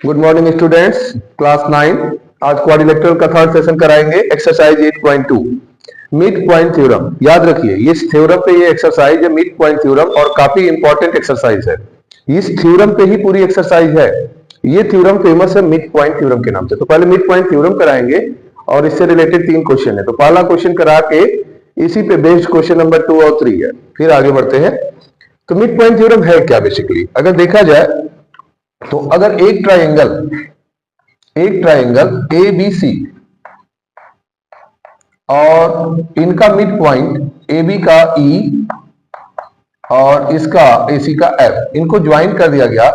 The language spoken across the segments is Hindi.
Good morning students, class 9। आज क्वाड्रिलेटरल का थर्ड सेशन कराएंगे। Exercise 8.2 mid point theorem. याद रखिए ये थ्योरम पे ये एक्सरसाइज है, मिड पॉइंट थ्योरम, और काफी इंपॉर्टेंट एक्सरसाइज है। इस थ्योरम पे ही पूरी एक्सरसाइज है। ये थ्योरम फेमस है मिड पॉइंट थ्योरम के नाम से। तो पहले मिड पॉइंट थ्योरम कराएंगे और इससे रिलेटेड 3 क्वेश्चन है। तो पहला क्वेश्चन करा के इसी पे बेस्ड क्वेश्चन नंबर 2 और 3 है, फिर आगे बढ़ते हैं। तो मिड पॉइंट थ्योरम है क्या? बेसिकली अगर देखा जाए तो अगर एक ट्रायंगल ए बी सी और इनका मिड पॉइंट ए बी का ई और इसका ए सी का एफ, इनको ज्वाइन कर दिया गया,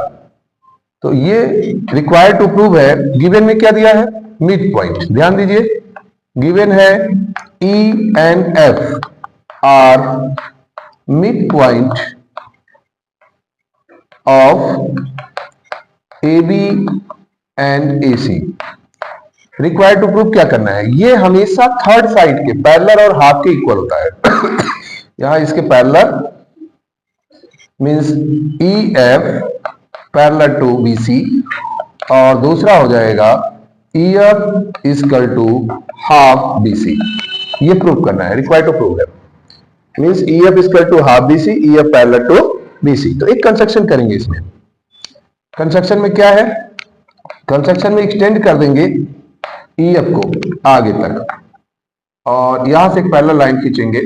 तो ये रिक्वायर्ड टू प्रूव है। गिवन में क्या दिया है? Mid point. ध्यान दीजिए, गिवन है E and F are mid point of A B and A C. Required to prove क्या करना है? ये हमेशा थर्ड साइड के पैरेलल और हाफ के इक्वल होता है। यहां इसके parallel means E F parallel to B C, और दूसरा हो जाएगा E F equal to half B सी। ये प्रूव करना है, रिक्वायर्ड टू प्रूव है। Means E F equal to half B C, E F parallel to B C. तो एक कंस्ट्रक्शन करेंगे इसमें। कंस्ट्रक्शन में क्या है? कंस्ट्रक्शन में एक्सटेंड कर देंगे ई एफ को आगे तक, और यहां से एक पैरेलल लाइन खींचेंगे।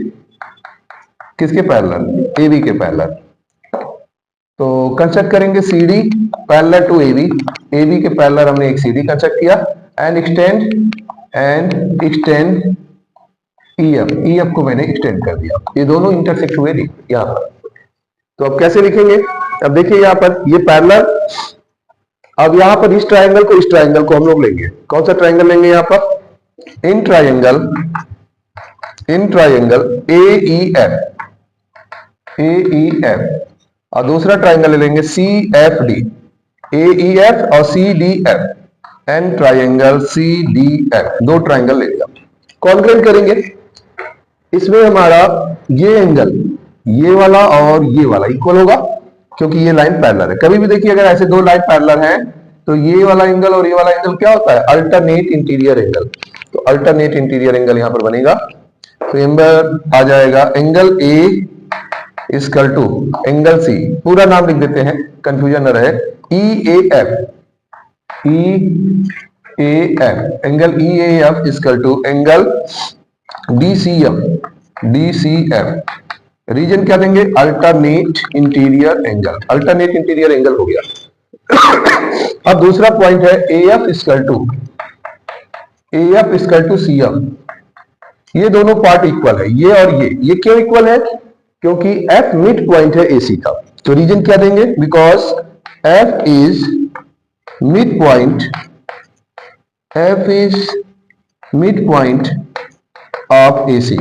किसके पैरेलल? ए बी के पैरेलल। तो कंस्ट्रक्ट करेंगे C D parallel to A B के पैरेलल हमने एक सी डी कंस्ट्रक्ट किया, एंड एक्सटेंड ई एफ को मैंने एक्सटेंड कर दिया। ये दोनों इंटरसेक्ट हुए यहां पर। तो अब कैसे लिखेंगे? अब देखिए यहां पर ये पैरेलल, अब यहां पर इस ट्रायंगल को हम लोग लेंगे। कौन सा ट्रायंगल लेंगे यहां पर? In triangle A E F, और दूसरा ट्रायंगल ले लेंगे C F D. A E F और C D F, and triangle C D F, दो ट्रायंगल ले लिया। कॉन्ग्रुएंट करेंगे। इसमें हमारा ये एंगल, ये वाला और ये वाला इक्वल होगा, क्योंकि ये लाइन पैरेलल है। कभी भी देखिए अगर ऐसे दो लाइन पैरेलल हैं तो ये वाला एंगल और ये वाला एंगल क्या होता है? Alternate interior angle. तो अल्टरनेट इंटीरियर एंगल यहां पर बनेगा। तो एंगल आ जाएगा angle A equal to angle C, पूरा नाम लिख देते हैं कंफ्यूजन न रहे, E A F, angle E A F equal to angle D C F. Reason क्या देंगे? अल्टरनेट इंटीरियर एंगल हो गया। अब दूसरा पॉइंट है A F equal to C F. ये दोनों पार्ट इक्वल है, ये और ये क्यों इक्वल है? क्योंकि एफ मिड पॉइंट है एसी का। तो रीजन क्या देंगे? Because F is mid point of AC.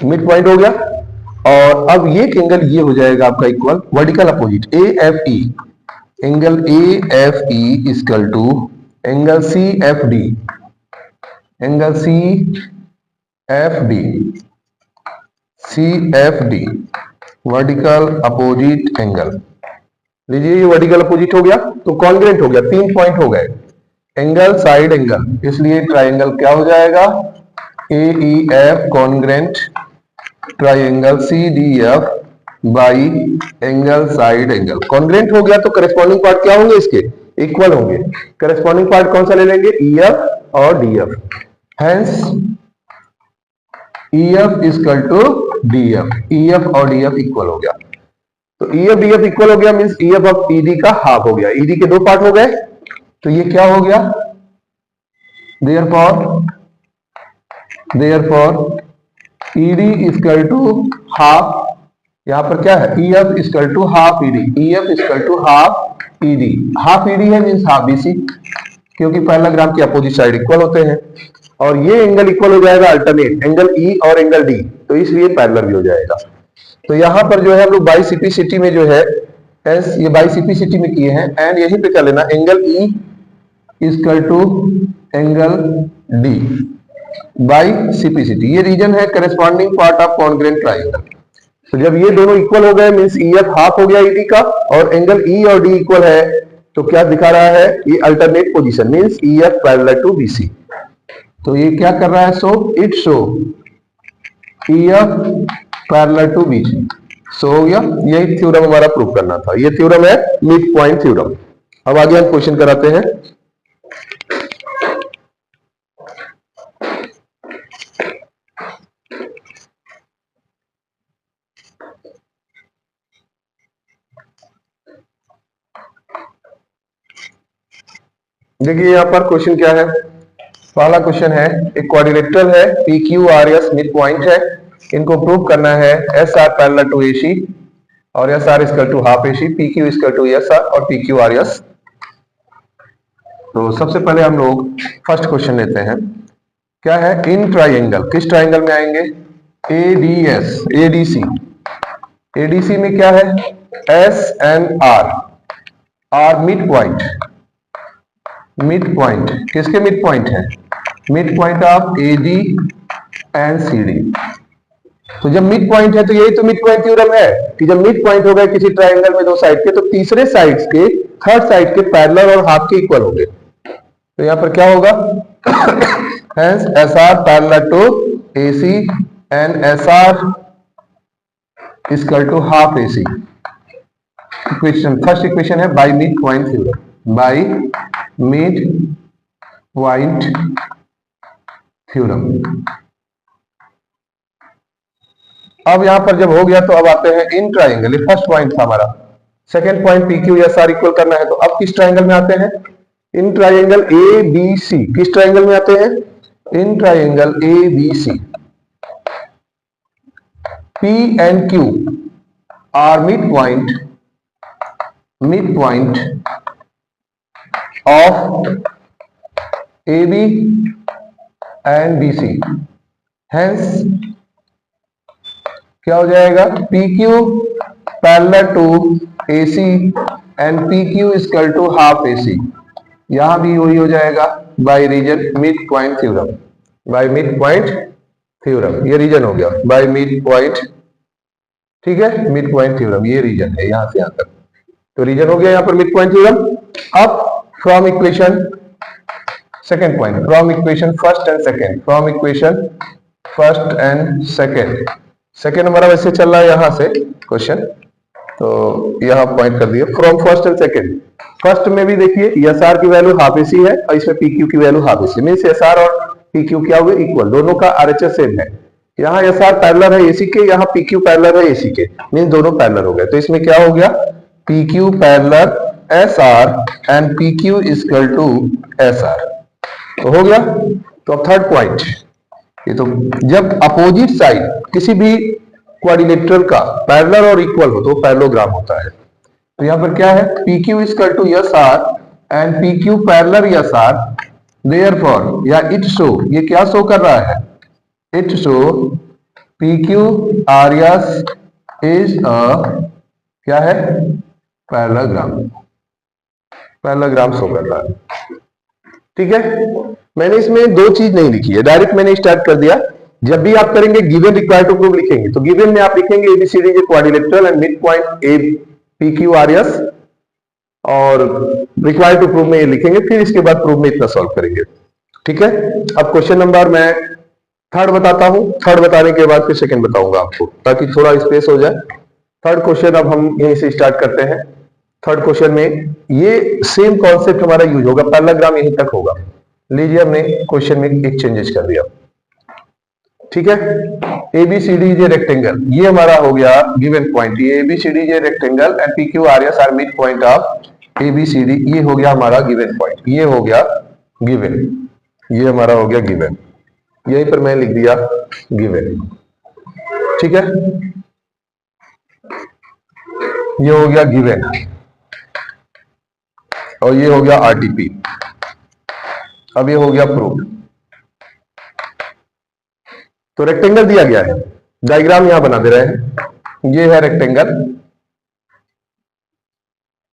Mid point हो गया। और अब ये एंगल ये हो जाएगा आपका equal vertical opposite A F E, angle A F E equal to angle C F D, vertical opposite angle. लीजिए ये वर्टिकल अपोजिट हो गया, तो कॉन्ग्रुएंट हो गया। 3 पॉइंट हो गए, एंगल साइड एंगल, इसलिए ट्रायंगल क्या हो जाएगा? A E F congruent triangle C D F by angle side angle. Congruent हो गया तो करेस्पॉन्डिंग पार्ट क्या होंगे? इसके इक्वल होंगे। करेस्पॉन्डिंग पार्ट कौन सा ले लेंगे? ई एफ और D F. Hence E F equal to D F, E F और डी एफ इक्वल हो गया। तो E F D F equal हो गया, means E F of E D का हाफ हो गया। ई डी के दो पार्ट हो गए, तो ये क्या हो गया? Therefore E D equal to half, यहां पर क्या है? E F equal to half E D, E F equal to half E D. Half E D है मींस हाफ बी सी, क्योंकि पैरेललोग्राम के अपोजिट साइड इक्वल होते हैं। और ये एंगल इक्वल हो जाएगा अल्टरनेट, एंगल ई और एंगल डी, तो इसलिए पैरेलल भी हो जाएगा। तो यहां पर जो है हम लोग बाई सिपिसिटी में जो है ये बाई सिपिसिटी में किए हैं, एंड यहीं पे कर लेना angle E equal to angle D by CPCT. ये रीजन है corresponding part of congruent triangle. तो जब ये दोनों इक्वल हो गए मींस ई एफ हाफ हो गया ई डी का, और एंगल ई और डी इक्वल है, तो क्या दिखा रहा है, ये alternate position means EF parallel to BC। तो ये क्या कर रहा है, show it show EF parallel to BC। So हो गया, यही थ्योरम हमारा प्रूव करना था। ये थ्योरम है मिड पॉइंट थ्योरम। अब आगे हम क्वेश्चन कराते हैं। देखिए यहाँ पर क्वेश्चन क्या है, पहला क्वेश्चन है, एक क्वाड्रिलेटरल है, PQRS मिड पॉइंट है, इनको प्रूव करना है SR पैरेलल टू AC और SR equal to half AC, PQ equal to SR और PQRS। तो सबसे पहले हम लोग फर्स्ट क्वेश्चन लेते हैं। क्या है, इन ट्राइंगल, किस ट्राइंगल में आएंगे, ADS ADC। ADC में क्या है, SNR, R mid point, mid point किसके मिड पॉइंट है, mid point of AD and CD। तो जब मिड पॉइंट है तो यही तो मिड पॉइंट थ्योरम है कि जब मिड पॉइंट हो गए किसी ट्राइंगल में दो साइड के, तो तीसरे साइड्स के, थर्ड साइड के पैरेलल और हाफ के इक्वल होंगे। तो यहां पर क्या होगा, hence SR parallel to AC and SR equal to half AC। Equation, first equation है by mid point theorem, by mid point theorem. अब यहां पर जब हो गया तो अब आते हैं इन ट्राइंगल, ये फर्स्ट पॉइंट था हमारा। सेकंड पॉइंट PQSR इक्वल करना है, तो अब किस ट्राइंगल में आते हैं, इन ट्राइंगल ABC। किस ट्राइंगल में आते हैं, in triangle ABC। P and Q are midpoint of AB and BC, hence क्या हो जाएगा, PQ parallel to AC and PQ equal to half AC। यहां भी वही हो जाएगा by reason mid point theorem, by mid point theorem. ये रीजन हो गया बाय मिड पॉइंट, ठीक है, मिड पॉइंट थ्योरम ये रीजन है यहां से यहां तक। तो रीजन हो गया यहां पर मिड पॉइंट थ्योरम। अब from equation second point, from equation first and second, from equation first and second, second हमारा वैसे चल रहा है यहां से क्वेश्चन, तो यहां पॉइंट कर दिया from first and second. First में भी देखिए SR की वैल्यू हाफ AC है और इसमें PQ की value half AC, means SR और PQ क्या हुए, इक्वल, दोनों का RHS सेम है। यहाँ SR पैरेलल है AC के, यहाँ PQ पैरेलल है AC के, मींस दोनों पैरेलल हो गए। तो इसमें क्या हो गया, PQ parallel SR and PQ equal to SR, तो हो गया। तो अब थर्ड पॉइंट, ये तो जब अपोजिट साइड किसी भी क्वाड्रिलेटरल का पैरेलल और इक्वल हो तो पैरेललोग्राम होता है। तो यहां पर क्या है, PQ equal to SR and PQ parallel SR, therefore या इट शो, ये क्या शो कर रहा है, it show PQRS is a क्या है, पैरेललोग्राम, पैरेललोग्राम शो कर रहा है, ठीक है। मैंने इसमें दो चीज नहीं लिखी है, डायरेक्ट मैंने स्टार्ट कर दिया। जब भी आप करेंगे गिवन रिक्वायर्ड टू प्रूव लिखेंगे, तो गिवन में आप लिखेंगे ABCD quadrilateral and mid point PQRS, और रिक्वायर्ड टू प्रूव में ये लिखेंगे, फिर इसके बाद प्रूव में इतना सॉल्व करेंगे, ठीक है। अब क्वेश्चन नंबर मैं थर्ड बताता हूं, थर्ड बताने के बाद फिर सेकंड बताऊंगा आपको, ताकि थोड़ा स्पेस हो जाए। थर्ड क्वेश्चन अब हम यहीं से स्टार्ट करते हैं। थर्ड क्वेश्चन में ये सेम कॉन्सेप्ट हमारा यूज होगा, पैरेललोग्राम यहीं तक होगा। लीजिए हमने क्वेश्चन में एक चेंजेस कर दिया, ठीक है। ABCD इज ए रेक्टेंगल, ये हमारा हो गया गिवन पॉइंट, ये ABCD is a rectangle and PQRS are mid point of ABCD, ये हो गया हमारा गिवन पॉइंट, ये हो गया गिवन, ये हमारा हो गया गिवन, यहीं पर मैं लिख दिया गिवन, ठीक है। ये हो गया गिवन और ये हो गया RTP। अब ये हो गया प्रूफ। तो रेक्टेंगल दिया गया है, डायग्राम यहां बना दे रहे हैं, ये है rectangle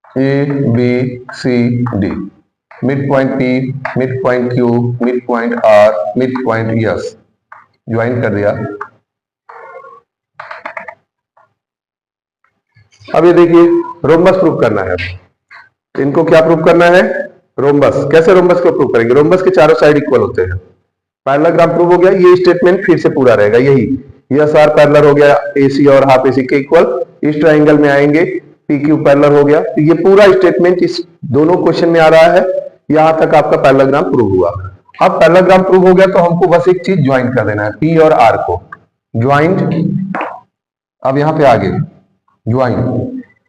ABCD, mid point P, mid point Q, mid point R, mid point S, join कर दिया। अब ये देखिए रोम्बस प्रूफ करना है, इनको क्या प्रूव करना है? रोम्बस। कैसे रोम्बस को प्रूव करेंगे? रोम्बस के चारों साइड इक्वल होते हैं। पैरेललोग्राम प्रूव हो गया, ये स्टेटमेंट फिर से पूरा रहेगा। यही यस आर पैरेलल हो गया एसी और हाफ एसी के इक्वल, इस ट्राइंगल में आएंगे पी क्यू पैरेलल हो गया। तो ये पूरा स्टेटमेंट इस दोनों क्वेश्चन में आ रहा है। यहां तक आपका पैरेललोग्राम प्रूव हुआ। अब पैरेललोग्राम प्रूव हो गया तो हमको बस एक चीज ज्वाइन कर देना है, पी और आर को ज्वाइंट। अब यहां पे आगे ज्वाइन,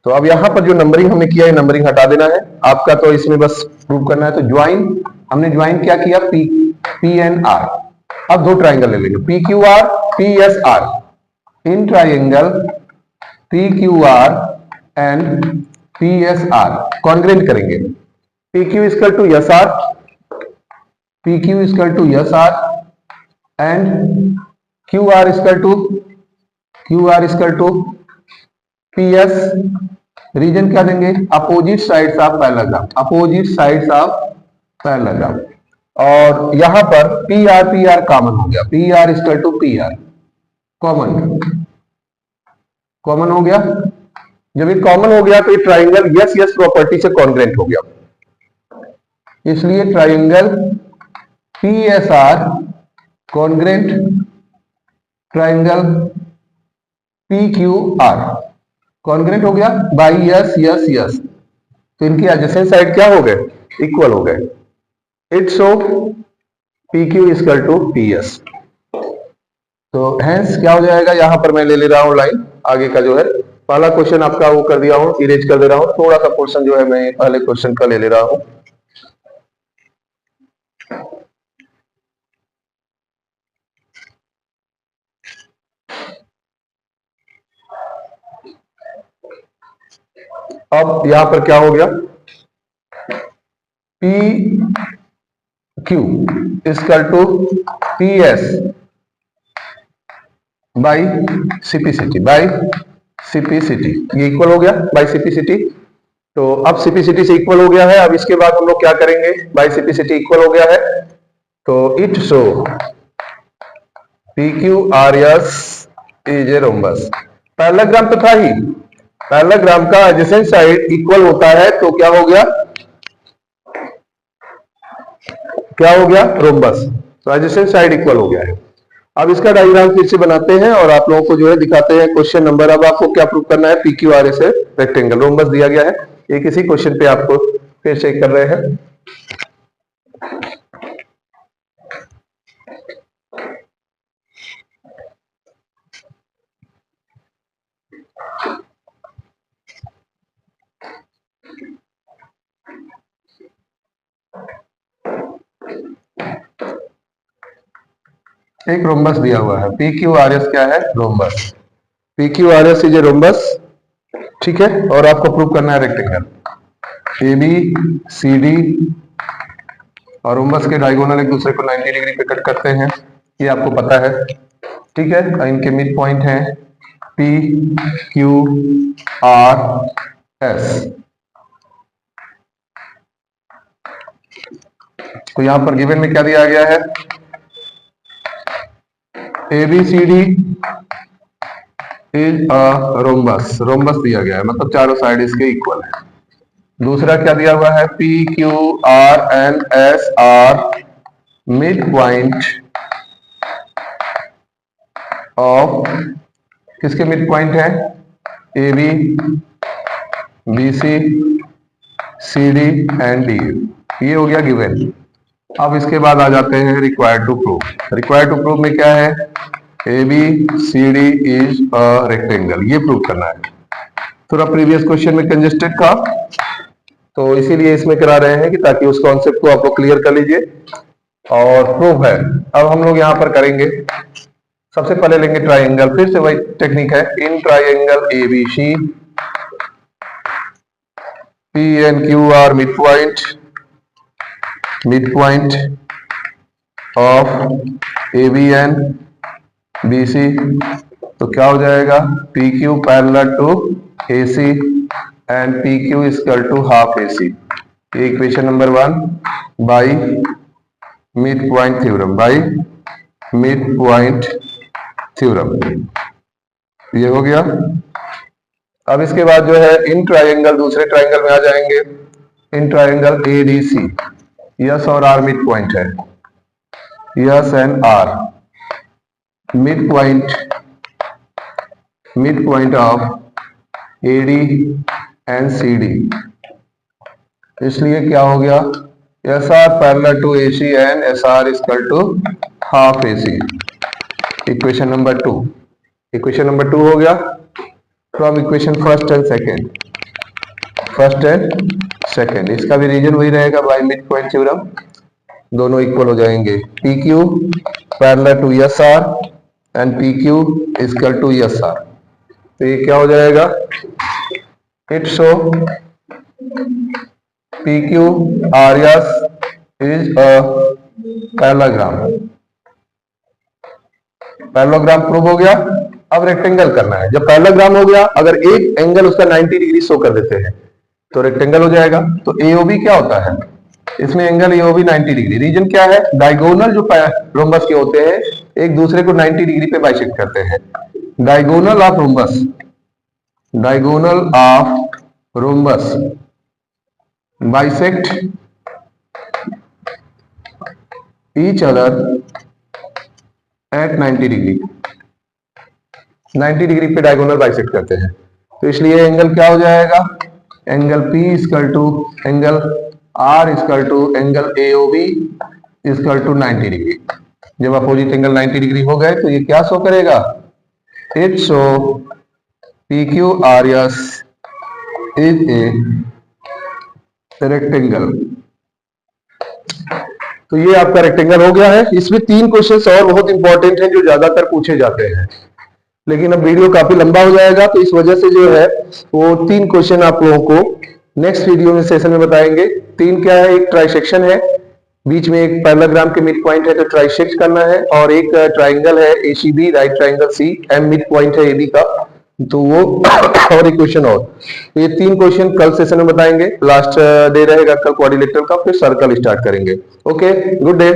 तो अब यहां पर जो नंबरिंग हमने किया है नंबरिंग हटा देना है आपका, तो इसमें बस प्रूव करना है। तो ज्वाइन, हमने ज्वाइन क्या किया? P and R. अब दो ट्राइंगल ले लेंगे, P Q R P S R. इन triangle P Q R and P S R congruent करेंगे। P Q equal to S R, P Q equal to S R and Q R equal to P S. Reason क्या देंगे? Opposite sides of parallelogram, opposite sides of parallelogram. और यहां पर पी आर कॉमन हो गया, P R equal to P R common हो गया। जब ये कॉमन हो गया तो ये ट्राइंगल यस यस प्रॉपर्टी से कॉन्ग्रेंट हो गया, इसलिए triangle P S R congruent triangle P Q are congruent हो गया बाई यस यस यस। तो इनकी एडजेसेंट साइड क्या हो गए? इक्वल हो गए। It's so P Q equal to P S. तो हेंस क्या हो जाएगा? यहां पर मैं ले रहा हूं लाइन आगे का जो है पहला क्वेश्चन आपका वो कर दिया हूं, इरेज कर दे रहा हूं। थोड़ा सा पोर्शन जो है मैं पहले क्वेश्चन का ले रहा हूं। अब यहां पर क्या हो गया? P Q equal to P S by CPCT, ये इक्वल हो गया बाई सीपीसीटी। तो अब सीपीसीटी से इक्वल हो गया है। अब इसके बाद हम लोग क्या करेंगे? बाई सीपीसीटी इक्वल हो गया है तो it show P Q R S is a rhombus. Parallelogram तो था ही, पैरेललोग्राम का एडजेसेंट साइड इक्वल होता है तो क्या हो गया? रोम्बस। तो एडजेसेंट साइड इक्वल हो गया है। अब इसका डायग्राम फिर से बनाते हैं और आप लोगों को जो है दिखाते हैं क्वेश्चन नंबर। अब आपको क्या प्रूव करना है? P Q R S rectangle rhombus दिया गया है। एक इसी क्वेश्चन पे आपको फिर से कर रहे हैं। एक रोम्बस दिया हुआ है, पी क्यू आर एस क्या है? Rhombus. P Q R S is a rhombus, ठीक है। और आपको प्रूव करना है rectangle A B C D, और रोम्बस के डायगोनल एक दूसरे को 90 डिग्री पे कट करते हैं, ये आपको पता है, ठीक है। इनके मिड पॉइंट है पी क्यू आर एस। तो यहां पर गिवन में क्या दिया गया है? ABCD is a rhombus, rhombus दिया गया है, मतलब चारों साइड इसके इक्वल है। दूसरा क्या दिया हुआ है? P Q R and S are mid point of, किसके मिड पॉइंट है? AB BC CD and D। ये हो गया गिवन। अब इसके बाद आ जाते हैं required to prove. Required to prove में क्या है? ABCD इज अ रेक्टेंगल, ये प्रूव करना है। थोड़ा प्रीवियस क्वेश्चन में कंजेस्टेड था तो इसीलिए इसमें करा रहे हैं कि ताकि उस कॉन्सेप्ट को आप लोग क्लियर कर लीजिए। और प्रूव है। अब हम लोग यहां पर करेंगे, सबसे पहले लेंगे ट्राइंगल, फिर से वही टेक्निक है। In triangle ABC P and Q are midpoint of AB and BC। तो क्या हो जाएगा? PQ parallel to AC and PQ equal to half AC। ये equation number 1 by mid point theorem, ये हो गया। अब इसके बाद जो है इन ट्राइंगल दूसरे ट्राइंगल में आ जाएंगे। इन ट्राइंगल एडीसी, यस और आर मिड पॉइंट है, S and R mid point of AD and CD, इसलिए क्या हो गया, S R parallel to AC and S R equal to half AC. Equation number 2 हो गया from equation first and second. इसका भी रीजन वही रहेगा बाय मिड पॉइंट थ्योरम, दोनों इक्वल हो जाएंगे। P Q parallel to S R and P Q equal to S are, तो ये क्या हो जाएगा, it show PQ RS is a parallelogram prove हो गया। अब रेक्टेंगल करना है। जब पैरेललोग्राम हो गया, अगर एक एंगल उसका 90 डिग्री शो कर देते हैं तो रेक्टेंगल हो जाएगा। तो AOB क्या होता है, इसमें एंगल AOB 90 डिग्री। रीजन क्या है, डायगोनल जो रोम्बस के होते हैं एक दूसरे को 90 डिग्री पे बाइसेक्ट करते हैं। Diagonal of rhombus bisect each other at 90 degree, 90 degree पे डायगोनल बाइसेक्ट करते हैं। तो इसलिए एंगल क्या हो जाएगा, angle P equal to angle R equal to angle AOB equal to 90 degree. जब अपोजिट एंगल 90 डिग्री हो गए तो ये क्या शो करेगा, it show PQRS is a rectangle. तो ये आपका रेक्टेंगल हो गया है। इसमें 3 क्वेश्चंस और बहुत इंपॉर्टेंट हैं जो ज्यादातर पूछे जाते हैं, लेकिन अब वीडियो काफी लंबा हो जाएगा तो इस वजह से जो है वो 3 क्वेश्चन आप लोगों को नेक्स्ट वीडियो में सेशन में बताएंगे। 3 क्या है, एक ट्राइसेक्शन है, बीच में एक पैरेललोग्राम के मिड पॉइंट है तो ट्राइसेक्ट करना है, और एक ट्राइंगल है ACB right triangle C and mid point है AB का, तो वो और एक क्वेश्चन और। ये 3 क्वेश्चन कल सेशन में बताएंगे। लास्ट डे रहेगा कल क्वाड्रिलेटरल का, फिर सर्कल स्टार्ट करेंगे। Okay, good day.